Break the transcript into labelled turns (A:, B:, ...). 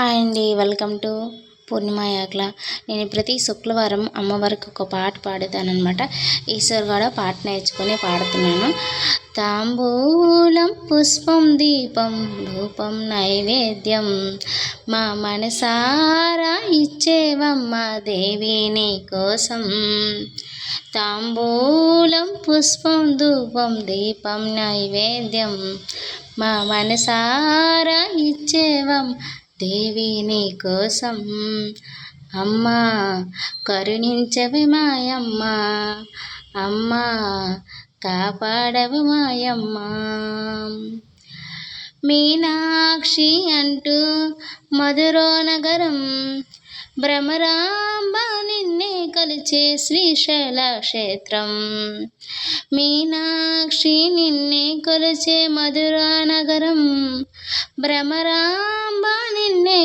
A: Hi అండి. Welcome to పూర్ణిమ యాగ్ల. నేను ప్రతి శుక్రవారం అమ్మవారికి ఒక పాట పాడుతానమాట. ఈశ్వర్ కూడా పాట నేర్చుకొని పాడుతున్నాను. తాంబూలం పుష్పం దీపం ధూపం నైవేద్యం మా మనసారా ఇచ్చేవమ్మ దేవి నీ కోసం. తాంబూలం పుష్పం ధూపం దీపం నైవేద్యం మా మనసారా ఇచ్చేవం దేవి నీ కోసం. అమ్మా కరుణించవి మాయమ్మ, అమ్మా కాపాడవి మాయమ్మ. మీనాక్షి అంటూ మధురో నగరం, భ్రమరాంబ నిన్నే కలిచే శ్రీశైల క్షేత్రం. మీనాక్షి నిన్నే కొలిచే మధురా నగరం, భ్రమరాంబ నిన్నే